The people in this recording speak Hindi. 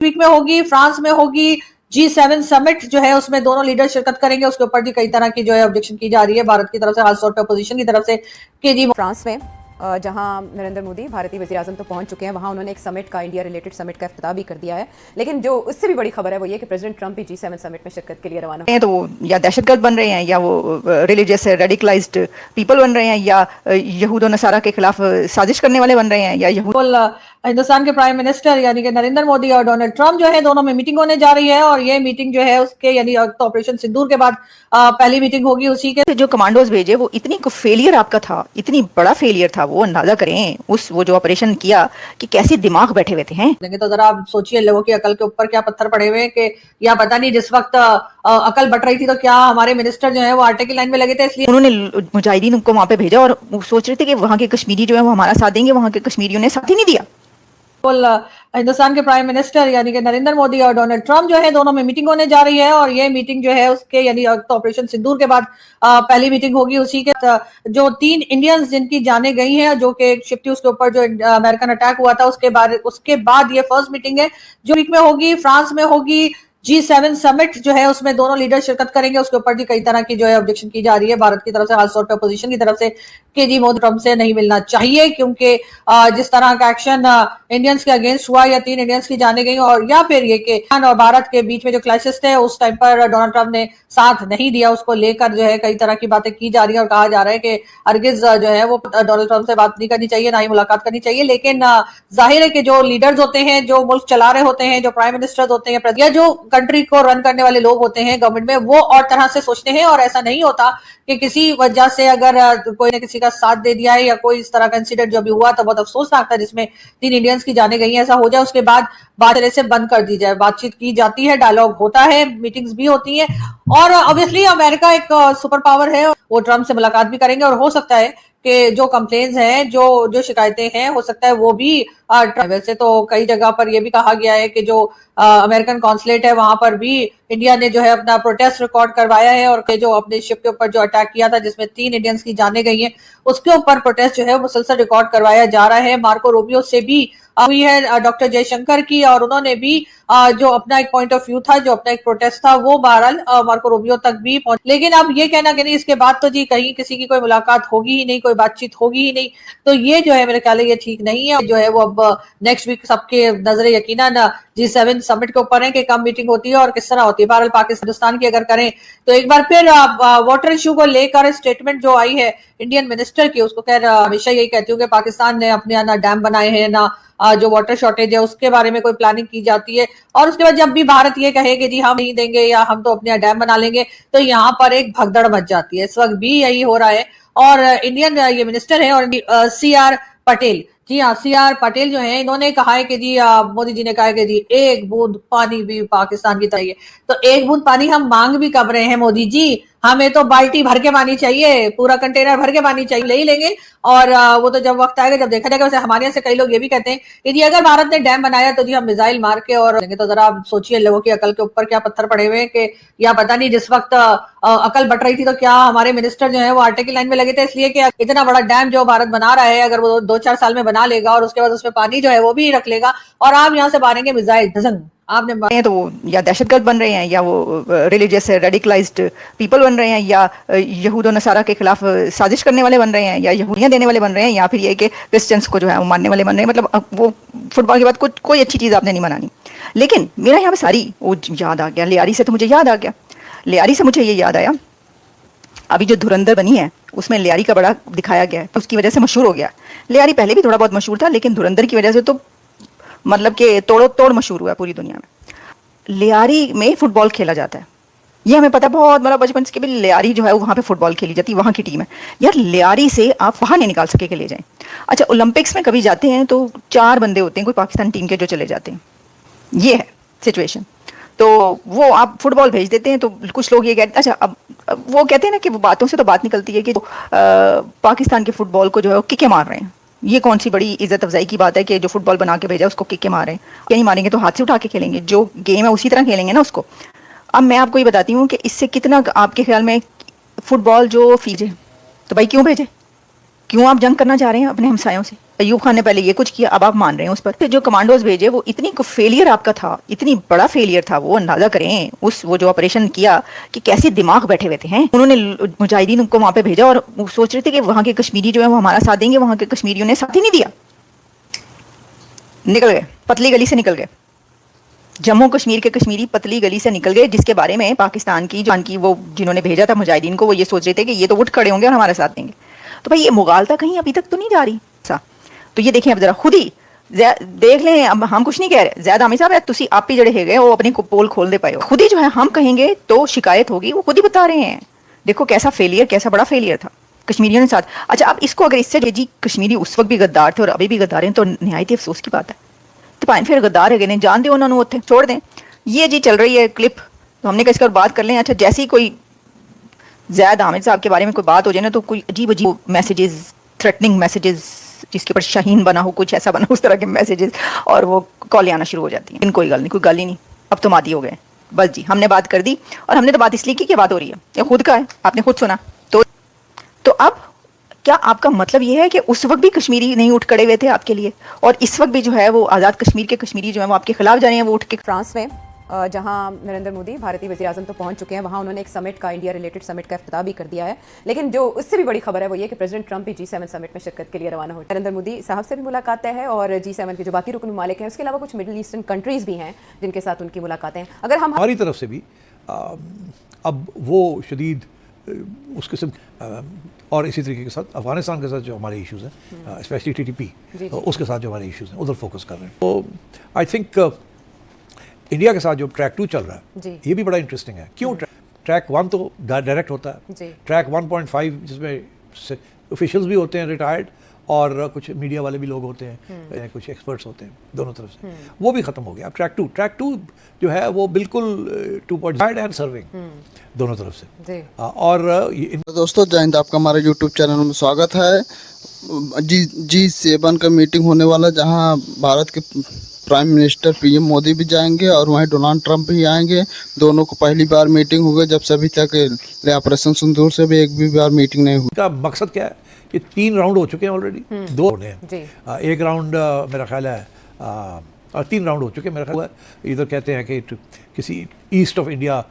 वीक में होगी, फ्रांस में होगी G7 समिट जो है उसमें दोनों लीडर शिरकत करेंगे। उसके ऊपर भी कई तरह की जो है ऑब्जेक्शन की जा रही है भारत की तरफ से, खासतौर पर अपोजिशन की तरफ से कि जी फ्रांस में जहां नरेंद्र मोदी भारतीय वज़ीर आज़म तो पहुंच चुके हैं, वहां उन्होंने एक समिट का, इंडिया रिलेटेड समिट का इफ्तिताह भी कर दिया है। लेकिन जो उससे भी बड़ी खबर है वो ये कि प्रेसिडेंट ट्रंप भी G7 समिट में शिरकत के लिए रवाना हैं, तो वो या दहशतगर्द बन रहे हैं या वो रिलीजियस रेडिकलाइज्ड पीपल बन रहे हैं या यहूद और नसारा के खिलाफ साजिश करने वाले बन रहे हैं या यहूद। हिंदुस्तान के प्राइम मिनिस्टर यानी कि नरेंद्र मोदी और डोनाल्ड ट्रंप जो है दोनों में मीटिंग होने जा रही है, और ये मीटिंग जो है उसके यानी तो ऑपरेशन सिंदूर के बाद पहली मीटिंग होगी। उसी के जो कमांडोज भेजे वो इतनी फेलियर आपका था, इतनी बड़ा फेलियर था, वो अंदाजा करें वो जो ऑपरेशन किया कि कैसे दिमाग बैठे हुए थे हैं। तो जरा आप सोचिए, लोगों की अकल के ऊपर क्या पत्थर पड़े हुए हैं कि या पता नहीं जिस वक्त अकल बट रही थी तो क्या हमारे मिनिस्टर जो है वो आटे की लाइन में लगे थे, इसलिए उन्होंने मुजाहिदीन को वहां पे भेजा और सोच रहे थे कि वहां के कश्मीरी जो है वो हमारा साथ देंगे, वहां के कश्मीरियों ने साथ ही नहीं दिया। हिंदुस्तान के प्राइम मिनिस्टर यानी कि नरेंद्र मोदी और डोनाल्ड ट्रंप जो है दोनों में मीटिंग होने जा रही है, और ये मीटिंग जो है उसके यानी तो ऑपरेशन सिंदूर के बाद पहली मीटिंग होगी। उसी के जो 3 इंडियंस जिनकी जाने गई हैं, जो कि एक शिप थी उसके ऊपर जो अमेरिकन अटैक हुआ था, उसके बाद ये फर्स्ट मीटिंग है जो वीक में होगी, फ्रांस में होगी। G7 समिट जो है उसमें दोनों लीडर शिरकत करेंगे। उसके ऊपर भी कई तरह की जो है ऑब्जेक्शन की जा रही है भारत की तरफ से, खासतौर पर अपोजिशन की तरफ से कि जी मोदी ट्रंप से नहीं मिलना चाहिए, क्योंकि जिस तरह का एक्शन इंडियंस के अगेंस्ट हुआ या 3 इंडियंस की जाने गई, और या फिर ये कि और भारत के बीच में जो क्लैशेस थे उस टाइम पर डोनाल्ड ट्रंप ने साथ नहीं दिया, उसको लेकर जो है कई तरह की बातें की जा रही है और कहा जा रहा है कि हरगिज जो है वो डोनाल्ड ट्रंप से बात नहीं करनी चाहिए, ना ही मुलाकात करनी चाहिए। लेकिन जाहिर है कि जो लीडर्स होते हैं, जो मुल्क चला रहे होते हैं, जो प्राइम मिनिस्टर्स होते हैं या जो कंट्री को रन करने वाले लोग होते हैं गवर्नमेंट में, वो और तरह से सोचते हैं। और ऐसा नहीं होता कि किसी वजह से अगर कोई ने किसी का साथ दे दिया है या कोई इस तरह का इंसिडेंट जो भी हुआ था बहुत अफसोसनाक था, जिसमें 3 इंडियंस की जाने गई हैं, ऐसा हो जाए उसके बाद बात से बंद कर दी जाए। बातचीत की जाती है, डायलॉग होता है, मीटिंग्स भी होती हैं, और ऑब्वियसली अमेरिका एक सुपर पावर है, वो ट्रंप से मुलाकात भी करेंगे, और हो सकता है कि जो कंप्लेन्स हैं, जो शिकायतें हैं, हो सकता है वो भी वैसे तो कई जगह पर यह भी कहा गया है कि जो अमेरिकन कॉन्सुलेट है वहां पर भी इंडिया ने जो है अपना प्रोटेस्ट रिकॉर्ड करवाया है, और जो अपने शिप के ऊपर जो अटैक किया था जिसमें 3 इंडियंस की जाने गई हैं, उसके ऊपर प्रोटेस्ट जो है मुसलसल रिकॉर्ड करवाया जा रहा है। मार्को रूबियो से भी हुई है डॉक्टर जयशंकर की, और उन्होंने भी जो अपना एक पॉइंट ऑफ व्यू था, जो अपना एक प्रोटेस्ट था, वो बहरहाल मार्को रूबियो तक भी पहुंच। लेकिन अब ये कहना कि नहीं इसके बाद तो जी कहीं किसी की कोई मुलाकात होगी ही नहीं, कोई बातचीत होगी ही नहीं, तो ये जो है मेरे ख्याल ये ठीक नहीं है। जो है वो अब नेक्स्ट वीक सबके नजरें यकीनन G7 समिट के ऊपर है कि कब मीटिंग होती है और किस तरह होती है। बहरहाल पाकिस्तान की अगर करें तो एक बार फिर वाटर इशू को लेकर स्टेटमेंट जो आई है इंडियन मिनिस्टर की, उसको खैर हमेशा यही कहती हूँ कि पाकिस्तान ने अपने ना डैम बनाए हैं, ना जो वाटर शॉर्टेज है उसके बारे में कोई प्लानिंग की जाती है, और उसके बाद जब भी भारत ये कहे कि जी हम नहीं देंगे या हम तो अपने डैम बना लेंगे, तो यहाँ पर एक भगदड़ मच जाती है। इस वक्त भी यही हो रहा है, और इंडियन ये मिनिस्टर है और CR पटेल, जी हाँ CR पटेल जो है, इन्होंने कहा है कि जी मोदी जी ने कहा है कि जी एक बूंद पानी भी पाकिस्तान की चाहिए। तो एक बूंद पानी हम मांग भी कब रहे हैं मोदी जी, हमें तो बाल्टी भर के पानी चाहिए, पूरा कंटेनर भर के पानी चाहिए, ले ही लेंगे। और वो तो जब वक्त आएगा जब देखा जाएगा। वैसे हमारे यहाँ से कई लोग ये भी कहते हैं कि जी अगर भारत ने डैम बनाया तो जी हम मिसाइल मार के और लेंगे। तो जरा आप सोचिए, लोगों की अकल के ऊपर क्या पत्थर पड़े हुए हैं कि या पता नहीं जिस वक्त अकल बट रही थी तो क्या हमारे मिनिस्टर जो है वो आटे की लाइन में लगे थे, इसलिए कि इतना बड़ा डैम जो भारत बना रहा है अगर वो 2-4 साल में बना लेगा और उसके बाद उसमें पानी जो है वो भी रख लेगा और आप यहाँ से मारेंगे मिसाइल धसंग, आपने तो वो या दहशतगर्द बन रहे हैं या वो रिलीजियस रेडिकलाइज्ड पीपल बन रहे हैं या यहूद और नसारा के खिलाफ साजिश करने वाले बन रहे हैं या यहूदियाँ देने वाले बन रहे हैं या फिर ये कि क्रिश्चियंस को जो है वो मानने वाले बन रहे हैं। मतलब वो फुटबॉल के बाद कोई अच्छी चीज़ आपने नहीं मनानी। लेकिन मेरा यहाँ पे सारी वो याद आ गया, लियारी से तो मुझे याद आ गया, लियारी से मुझे ये याद आया अभी जो धुरंधर बनी है उसमें लियारी का बड़ा दिखाया गया है, उसकी वजह से मशहूर हो गया। लियारी पहले भी थोड़ा बहुत मशहूर था, लेकिन धुरंधर की वजह से तो मतलब कि तोड़ो तोड़ मशहूर हुआ पूरी दुनिया में। लियारी में फुटबॉल खेला जाता है, ये हमें पता, बहुत मतलब बचपन से भी लियारी जो है वो वहाँ पे फुटबॉल खेली जाती है, वहाँ की टीम है यार। लियारी से आप वहाँ नहीं निकाल सके कि ले जाएं। अच्छा, ओलंपिक्स में कभी जाते हैं तो 4 बंदे होते हैं कोई पाकिस्तान टीम के जो चले जाते हैं, ये है सिचुएशन। तो वो आप फुटबॉल भेज देते हैं तो कुछ लोग ये कहते हैं, अच्छा अब वो कहते हैं ना कि वो बातों से तो बात निकलती है कि पाकिस्तान के फुटबॉल को जो है वो किके मार रहे हैं। ये कौन सी बड़ी इज्जत अफजाई की बात है कि जो फुटबॉल बना के भेजा उसको किके मार रहे हैं। नहीं मारेंगे तो हाथ से उठा के खेलेंगे, जो गेम है उसी तरह खेलेंगे ना उसको। अब मैं आपको ये बताती हूँ कि इससे कितना आपके ख्याल में फुटबॉल जो फीजे तो भाई क्यों भेजे, क्यों आप जंग करना चाह रहे हैं अपने हमसायों से? अयूब खान ने पहले ये कुछ किया, अब आप मान रहे हैं उस पर। जो कमांडोज भेजे वो इतनी फेलियर आपका था, इतनी बड़ा फेलियर था वो, अंदाजा करें उस वो जो ऑपरेशन किया कि कैसे दिमाग बैठे हुए थे हैं। उन्होंने मुजाहिदीन को वहां पे भेजा और वो सोच रहे थे कि वहां के कश्मीरी जो है वो हमारा साथ देंगे, वहां के कश्मीरियों ने साथ ही नहीं दिया, निकल गए, पतली गली से निकल गए। जम्मू कश्मीर के कश्मीरी पतली गली से निकल गए, जिसके बारे में पाकिस्तान की वो जिन्होंने भेजा था मुजाहिदीन को, वो ये सोच रहे थे कि ये तो उठ खड़े होंगे और हमारा साथ देंगे। तो भाई ये मुगालता कहीं अभी तक तो नहीं जा रही सा। तो ये देखें अब जरा खुद ही देख लें, अब हम कुछ नहीं कह रहे, ज़ैद आमिर साहब तुसी आप ही जड़े है वो अपनी पोल खोल दे पाए हो, खुद ही जो है हम कहेंगे तो शिकायत होगी, वो खुद ही बता रहे हैं। देखो कैसा फेलियर, कैसा बड़ा फेलियर था कश्मीरियों के साथ। अच्छा अब इसको अगर इससे जी कश्मीरी उस वक्त भी गद्दार थे और अभी भी गद्दार हैं तो निहायत अफसोस की बात है। तो भाई फिर गद्दार है जान दे उन्होंने उत्थे छोड़ दें। ये जी चल रही है क्लिप, तो हमने कहा इसका बात कर लें। अच्छा जैसे ही कोई ज़ैद आमिर साहब के बारे में कोई बात हो जाए ना तो कोई अजीब अजीब मैसेजेस, थ्रेटनिंग मैसेजेस, जिसके ऊपर शाहीन बना हो, कुछ ऐसा बना हो, उस तरह के मैसेजेस, और वो कॉलें आना शुरू हो जाती हैं। कोई गल नहीं, कोई गल ही नहीं, अब तो मादी हो गए बस जी। हमने बात कर दी और हमने तो बात इसलिए की कि बात हो रही है, ये खुद का है, आपने खुद सुना। तो अब क्या आपका मतलब ये है कि उस वक्त भी कश्मीरी नहीं उठ खड़े हुए थे आपके लिए, और इस वक्त भी जो है वो आज़ाद कश्मीर के कश्मीरी जो है वो आपके खिलाफ जा रहे हैं, वो उठ के? फ्रांस में जहां नरेंद्र मोदी भारतीय वज़ीर-ए-आज़म तो पहुंच चुके हैं, वहां उन्होंने एक समिट का, इंडिया रिलेटेड समिट का इफ्तिताह भी कर दिया है। लेकिन जो उससे भी बड़ी खबर है वो ये कि प्रेसिडेंट ट्रंप भी G7 समिट में शिरकत के लिए रवाना हो। नरेंद्र मोदी साहब से भी मुलाकात है और G7 के जो बाकी रुकन ममालिक हैं, उसके अलावा कुछ मिडिल ईस्टर्न कंट्रीज़ भी हैं जिनके साथ उनकी मुलाकातें हैं। अगर हम हमारी तरफ से भी अब वो शदीद उस किस्म और इसी तरीके के साथ अफगानिस्तान के साथ जो हमारे इश्यूज़ हैं, स्पेशली TTP उसके साथ जो हमारे इश्यूज़ हैं उधर फोकस कर रहे हैं। तो आई थिंक इंडिया के साथ जो ट्रैक 2 चल रहा है ये भी बड़ा इंटरेस्टिंग है। क्यों? ट्रैक 1 तो डायरेक्ट होता है, ट्रैक 1.5 जिसमें ऑफिशियल्स भी होते हैं रिटायर्ड और कुछ मीडिया वाले भी लोग होते हैं, कुछ एक्सपर्ट्स होते हैं दोनों तरफ से, वो भी ख़त्म हो गया। अब ट्रैक 2 जो है वो बिल्कुल 2.5 एंड सर्विंग दोनों तरफ से। और दोस्तों जय हिंद, आपका हमारे YouTube चैनल में स्वागत है। G7 का मीटिंग होने वाला, जहां भारत के प्राइम मिनिस्टर PM मोदी भी जाएंगे और वहीं डोनाल्ड ट्रंप भी आएंगे। दोनों को पहली बार मीटिंग होगी, जब सभी तक ऑपरेशन सिंदूर से भी एक भी बार मीटिंग नहीं हुई। का मकसद क्या है? ये 3 राउंड हो चुके हैं ऑलरेडी, 2 होने हैं। एक राउंड मेरा ख्याल है और 3 राउंड हो चुके हैं मेरा ख्याल है। इधर कहते हैं कि किसी ईस्ट ऑफ इंडिया